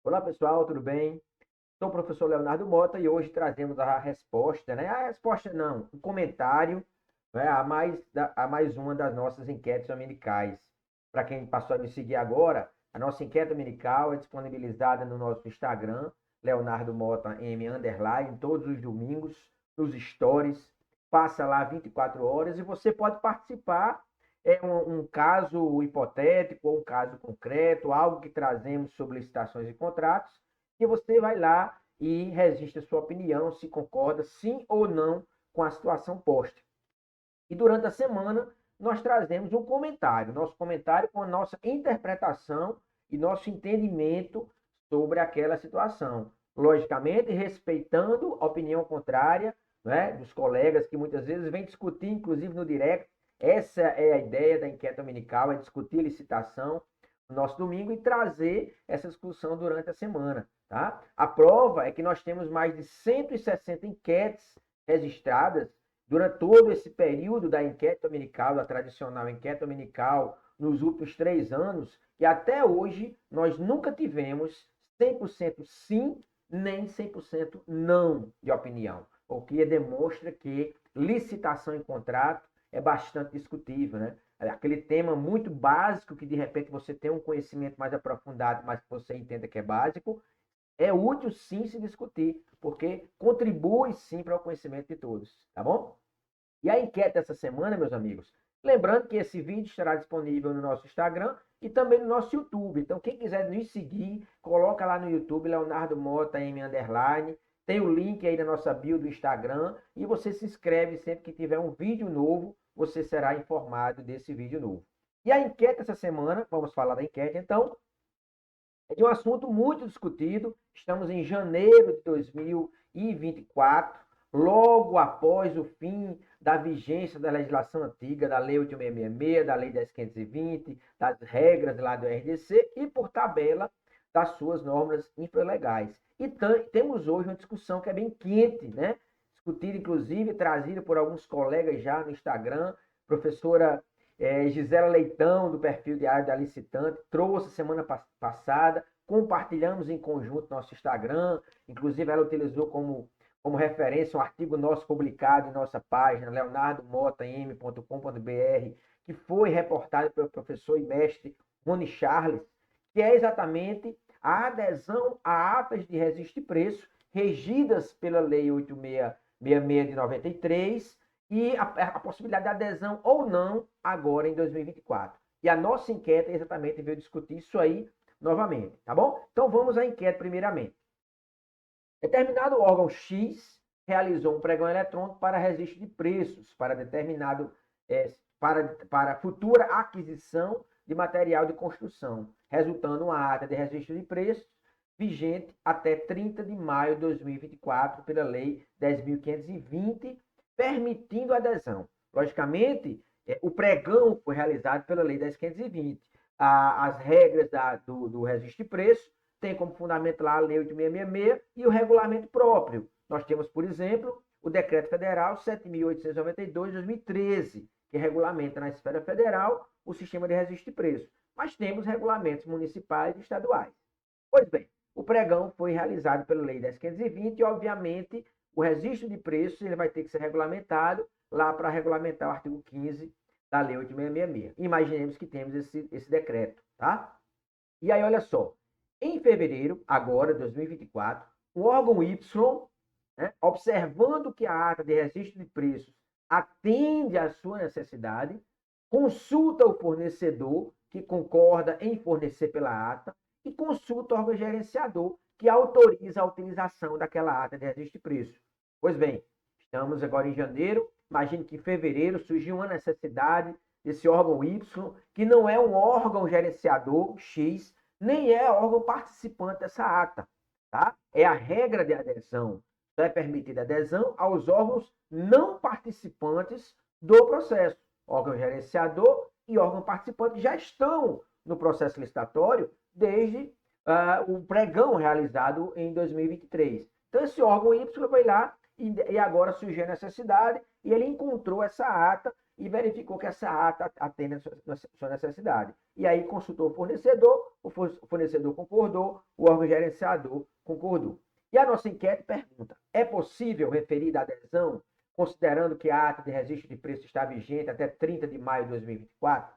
Olá pessoal, tudo bem? Sou o professor Leonardo Mota e hoje trazemos a resposta, né? A resposta não, um comentário, né? A mais uma das nossas enquetes dominicais. Para quem passou a me seguir agora, a nossa enquete dominical é disponibilizada no nosso Instagram, Leonardo Mota M underline, todos os domingos, nos stories. Passa lá 24 horas e você pode participar. É um caso hipotético ou um caso concreto, algo que trazemos sobre licitações e contratos, que você vai lá e registra sua opinião, se concorda sim ou não com a situação posta. E durante a semana nós trazemos um comentário, nosso comentário com a nossa interpretação e nosso entendimento sobre aquela situação. Logicamente, respeitando a opinião contrária, né, dos colegas que muitas vezes vêm discutir, inclusive no direct. Essa é a ideia da enquete dominical, é discutir licitação no nosso domingo e trazer essa discussão durante a semana. Tá? A prova é que nós temos mais de 160 enquetes registradas durante todo esse período da enquete dominical, da tradicional enquete dominical, nos últimos 3 anos, e até hoje nós nunca tivemos 100% sim, nem 100% não de opinião. O que demonstra que licitação em contrato é bastante discutível, né? Aquele tema muito básico que de repente você tem um conhecimento mais aprofundado, mas que você entenda que é básico, é útil sim se discutir, porque contribui sim para o conhecimento de todos, tá bom? E a enquete dessa semana, meus amigos, lembrando que esse vídeo estará disponível no nosso Instagram e também no nosso YouTube. Então, quem quiser nos seguir, coloca lá no YouTube, Leonardo Mota M underline. Tem o link aí na nossa bio do Instagram e você se inscreve sempre que tiver um vídeo novo, você será informado desse vídeo novo. E a enquete essa semana, vamos falar da enquete então, é de um assunto muito discutido. Estamos em janeiro de 2024, logo após o fim da vigência da legislação antiga, da Lei 8.666, da Lei 10.520, das regras lá do RDC e, por tabela, das suas normas infralegais. E temos hoje uma discussão que é bem quente, né? Discutida, inclusive, trazida por alguns colegas já no Instagram, professora Gisela Leitão, do perfil Diário da Licitante, trouxe semana passada, compartilhamos em conjunto nosso Instagram, inclusive ela utilizou como referência um artigo nosso publicado em nossa página, leonardomotam.com.br, que foi reportado pelo professor e mestre Rony Charles, que é exatamente a adesão a atas de registro de preço regidas pela Lei 8666 de 93 e a possibilidade de adesão ou não agora em 2024. E a nossa enquete exatamente veio discutir isso aí novamente, tá bom? Então vamos à enquete primeiramente. Determinado órgão X realizou um pregão eletrônico para registro de preços para determinado para futura aquisição de material de construção, resultando uma ata de registro de preços vigente até 30 de maio de 2024 pela Lei 10.520, permitindo adesão. Logicamente, o pregão foi realizado pela Lei 10.520. As regras do registro de preços tem como fundamento lá a Lei 8.666 e o regulamento próprio. Nós temos, por exemplo, o Decreto Federal 7.892 de 2013, que regulamenta na esfera federal o sistema de registro de preços. Mas temos regulamentos municipais e estaduais. Pois bem, o pregão foi realizado pela Lei 10.520 e, obviamente, o registro de preços ele vai ter que ser regulamentado lá para regulamentar o artigo 15 da Lei 8.666. Imaginemos que temos esse decreto, tá? E aí, olha só, em fevereiro, agora, 2024, o órgão Y, né, observando que a ata de registro de preços atende à sua necessidade, consulta o fornecedor que concorda em fornecer pela ata e consulta o órgão gerenciador que autoriza a utilização daquela ata de registro de preços. Pois bem, estamos agora em janeiro, imagine que em fevereiro surgiu uma necessidade desse órgão Y, que não é um órgão gerenciador X, nem é órgão participante dessa ata. Tá? É a regra de adesão. Só é permitida adesão aos órgãos não participantes do processo. Órgão gerenciador e órgão participante já estão no processo licitatório desde o pregão realizado em 2023. Então, esse órgão Y foi lá e agora surgiu a necessidade e ele encontrou essa ata e verificou que essa ata atende a sua necessidade. E aí consultou o fornecedor concordou, o órgão gerenciador concordou. E a nossa enquete pergunta: é possível referir da adesão, considerando que a ata de registro de preço está vigente até 30 de maio de 2024?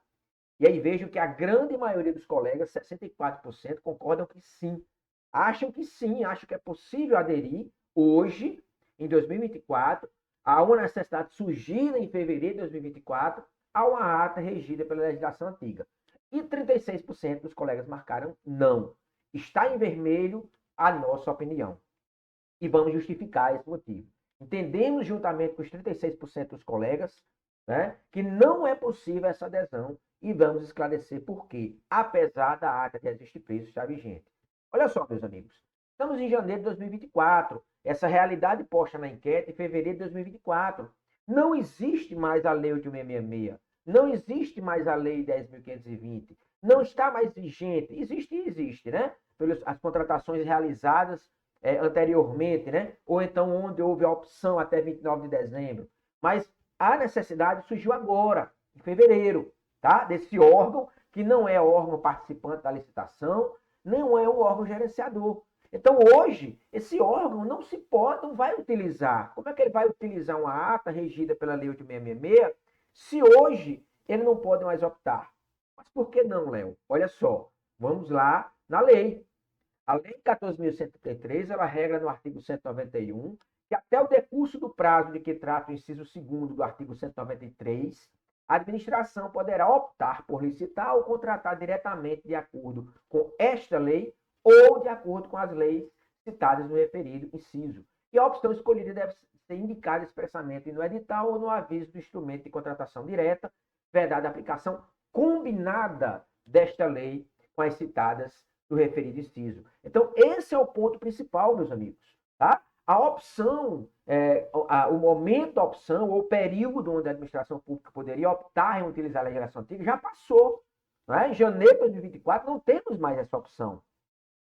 E aí vejam que a grande maioria dos colegas, 64%, concordam que sim. Acham que sim, acham que é possível aderir hoje, em 2024, a uma necessidade surgida em fevereiro de 2024, a uma ata regida pela legislação antiga. E 36% dos colegas marcaram não. Está em vermelho a nossa opinião. E vamos justificar esse motivo. Entendemos, juntamente com os 36% dos colegas, né, que não é possível essa adesão e vamos esclarecer por quê, apesar da ata de registro de preço estar vigente. Olha só, meus amigos, estamos em janeiro de 2024, essa realidade posta na enquete em fevereiro de 2024. Não existe mais a Lei 8.666, não existe mais a Lei 10.520, não está mais vigente, existe, né? Pelas as contratações realizadas anteriormente, né? Ou então onde houve a opção até 29 de dezembro. Mas a necessidade surgiu agora, em fevereiro, tá? Desse órgão, que não é órgão participante da licitação, não é o órgão gerenciador. Então, hoje, esse órgão não vai utilizar. Como é que ele vai utilizar uma ata regida pela Lei 8.666 se hoje ele não pode mais optar? Mas por que não, Léo? Olha só, vamos lá na lei. A Lei 14.133, ela regra no artigo 191 que até o decurso do prazo de que trata o inciso 2º do artigo 193, a administração poderá optar por licitar ou contratar diretamente de acordo com esta lei ou de acordo com as leis citadas no referido inciso. E a opção escolhida deve ser indicada expressamente no edital ou no aviso do instrumento de contratação direta, vedada a aplicação combinada desta lei com as citadas do referido inciso. Então, esse é o ponto principal, meus amigos. Tá? A opção, o momento da opção, ou o período onde a administração pública poderia optar em utilizar a legislação antiga, já passou. Não é? Em janeiro de 2024, não temos mais essa opção.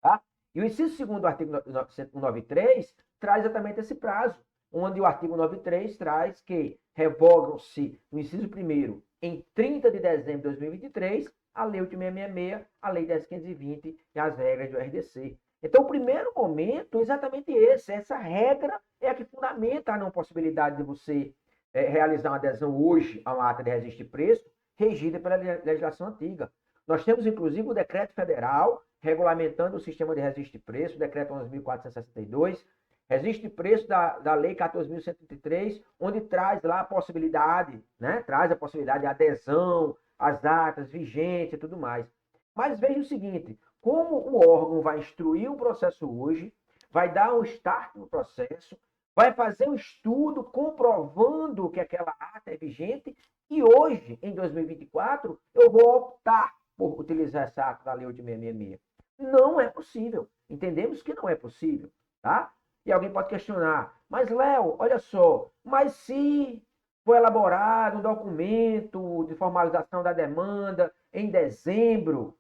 Tá? E o inciso 2º do artigo 193 traz exatamente esse prazo, onde o artigo 93 traz que revogam-se no inciso 1º em 30 de dezembro de 2023 a Lei 8.666, a Lei 10.520 e as regras do RDC. Então, o primeiro momento é exatamente esse. Essa regra é a que fundamenta a não possibilidade de você realizar uma adesão hoje a uma ata de registro de preço regida pela legislação antiga. Nós temos, inclusive, o decreto federal regulamentando o sistema de registro de preço, o decreto 11.462, registro de preço da Lei 14.133, onde traz lá a possibilidade, né? Traz a possibilidade de adesão às atas vigentes e tudo mais. Mas veja o seguinte, como o órgão vai instruir o processo hoje, vai dar um start no processo, vai fazer um estudo comprovando que aquela ata é vigente e hoje, em 2024, eu vou optar por utilizar essa ata da Lei 8.666. Não é possível. Entendemos que não é possível, tá? E alguém pode questionar, mas Léo, olha só, mas se foi elaborado um documento de formalização da demanda em dezembro,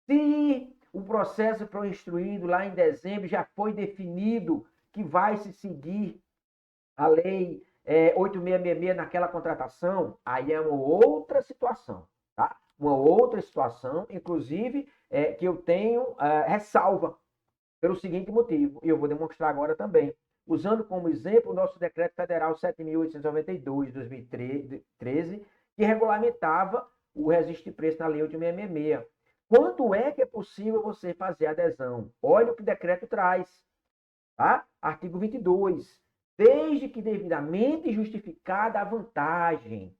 se o processo foi instruído lá em dezembro, já foi definido que vai se seguir a lei 8.666 naquela contratação, aí é uma outra situação, tá? Uma outra situação, inclusive, que eu tenho ressalva pelo seguinte motivo, e eu vou demonstrar agora também. Usando como exemplo o nosso decreto federal 7.892 de 2013, que regulamentava o registro de preço na lei 8.666. Quando é que é possível você fazer adesão? Olha o que o decreto traz. Tá? Artigo 22. Desde que devidamente justificada a vantagem.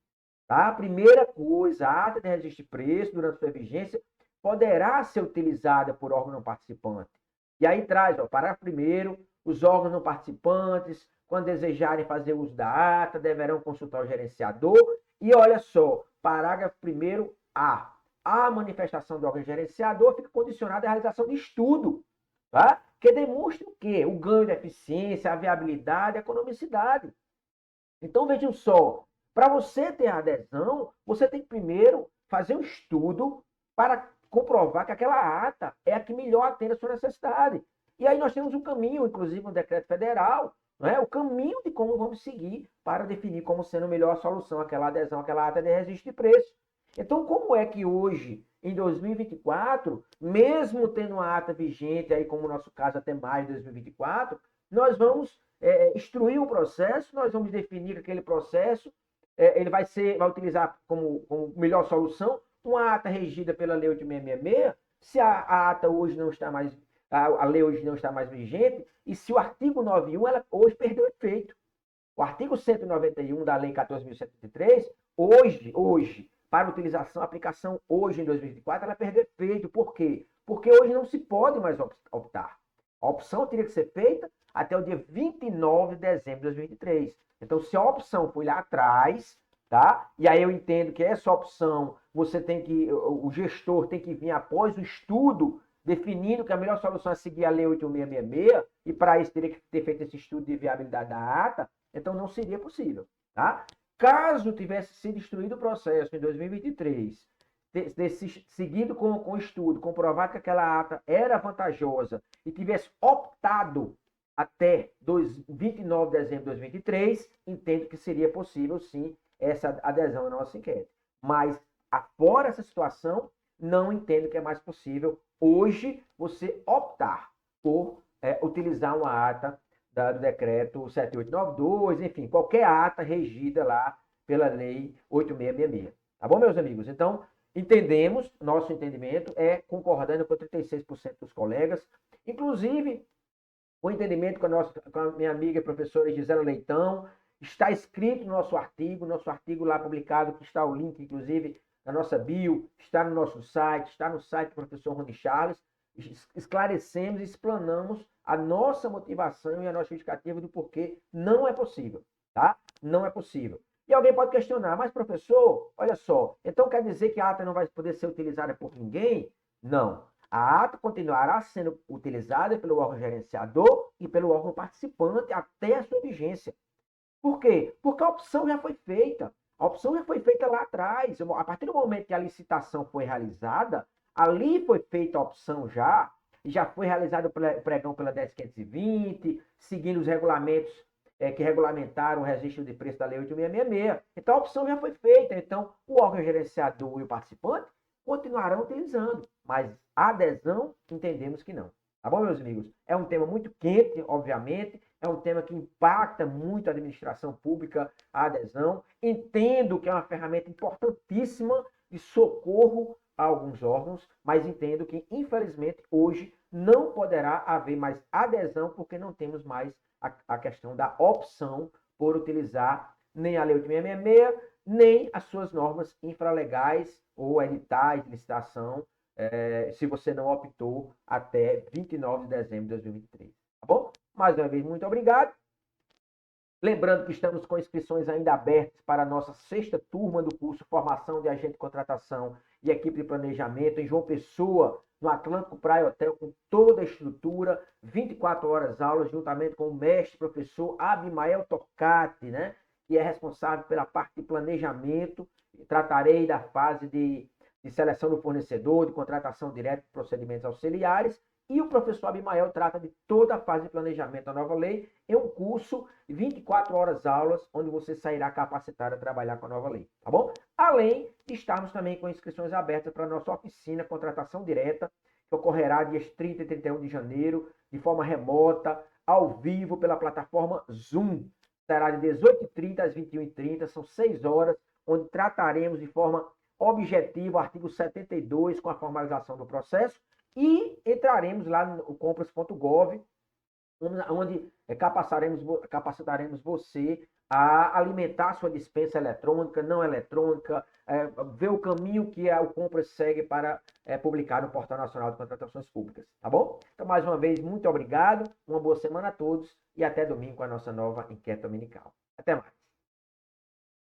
Tá? Primeira coisa, a ata de registro de preço, durante sua vigência, poderá ser utilizada por órgão não participante. E aí traz, ó, parágrafo 1º, os órgãos não participantes, quando desejarem fazer uso da ata, deverão consultar o gerenciador. E olha só, parágrafo 1º A. A manifestação do órgão gerenciador fica condicionada à realização de estudo, tá? Que demonstre o quê? O ganho de eficiência, a viabilidade, a economicidade. Então, vejam só, para você ter a adesão, você tem que primeiro fazer um estudo para comprovar que aquela ata é a que melhor atende a sua necessidade. E aí nós temos um caminho, inclusive no decreto federal, não é? O caminho de como vamos seguir para definir como sendo a melhor solução aquela adesão, aquela ata de registro de preço. Então, como é que hoje, em 2024, mesmo tendo uma ata vigente, aí como no nosso caso até maio de 2024, nós vamos instruir o processo, nós vamos definir aquele processo, ele vai utilizar como melhor solução uma ata regida pela Lei 8.666, se a ata hoje não está mais, a lei hoje não está mais vigente, e se o artigo 91 ela hoje perdeu efeito. O artigo 191 da Lei 14.103, hoje, para utilização, aplicação hoje em 2024, ela perdeu efeito. Por quê? Porque hoje não se pode mais optar. A opção teria que ser feita até o dia 29 de dezembro de 2023. Então, se a opção foi lá atrás, tá? E aí eu entendo que essa opção, o gestor tem que vir após o estudo definindo que a melhor solução é seguir a Lei 8.666, e para isso teria que ter feito esse estudo de viabilidade da ata, então não seria possível, tá? Caso tivesse sido instruído o processo em 2023, seguido com o estudo, comprovado que aquela ata era vantajosa e tivesse optado até 29 de dezembro de 2023, entendo que seria possível, sim, essa adesão à nossa enquete. Mas, afora essa situação, não entendo que é mais possível hoje você optar por utilizar uma ata do decreto 7892, enfim, qualquer ata regida lá pela lei 8666. Tá bom, meus amigos? Então, entendemos, nosso entendimento é concordando com 36% dos colegas, inclusive o entendimento com a minha amiga e professora Gisela Leitão, está escrito no nosso artigo lá publicado, que está o link, inclusive, na nossa bio, está no nosso site, está no site do professor Rony Charles. Esclarecemos e explanamos a nossa motivação e a nossa justificativa do porquê não é possível, tá? Não é possível. E alguém pode questionar, mas professor, olha só, então quer dizer que a ata não vai poder ser utilizada por ninguém? Não. A ata continuará sendo utilizada pelo órgão gerenciador e pelo órgão participante até a sua vigência. Por quê? Porque a opção já foi feita. A opção já foi feita lá atrás. A partir do momento que a licitação foi realizada, ali foi feita a opção já foi realizado o pregão pela 10.520, seguindo os regulamentos que regulamentaram o registro de preço da Lei 8.666. Então, a opção já foi feita. Então, o órgão gerenciador e o participante continuarão utilizando, mas a adesão, entendemos que não. Tá bom, meus amigos? É um tema muito quente, obviamente, é um tema que impacta muito a administração pública, a adesão. Entendo que é uma ferramenta importantíssima de socorro a alguns órgãos, mas entendo que, infelizmente, hoje não poderá haver mais adesão, porque não temos mais a questão da opção por utilizar nem a Lei 8.666, nem as suas normas infralegais ou editais de licitação, se você não optou até 29 de dezembro de 2023. Tá bom? Mais uma vez, muito obrigado. Lembrando que estamos com inscrições ainda abertas para a nossa sexta turma do curso Formação de Agente de Contratação e Equipe de Planejamento em João Pessoa, no Atlântico Praia Hotel, com toda a estrutura, 24 horas aulas, juntamente com o mestre professor Abimael Torcati, né? Que é responsável pela parte de planejamento. Tratarei da fase de seleção do fornecedor, de contratação direta de procedimentos auxiliares. E o professor Abimael trata de toda a fase de planejamento da nova lei. É um curso de 24 horas aulas, onde você sairá capacitado a trabalhar com a nova lei, tá bom? Além de estarmos também com inscrições abertas para a nossa oficina Contratação Direta, que ocorrerá dias 30 e 31 de janeiro, de forma remota, ao vivo, pela plataforma Zoom. Será de 18h30 às 21h30, são 6 horas, onde trataremos de forma objetiva o artigo 72, com a formalização do processo, e entraremos lá no compras.gov, onde capacitaremos você a alimentar sua dispensa eletrônica, não eletrônica, ver o caminho que o Compras segue para publicar no Portal Nacional de Contratações Públicas, tá bom? Então, mais uma vez, muito obrigado, uma boa semana a todos e até domingo com a nossa nova enquete dominical. Até mais.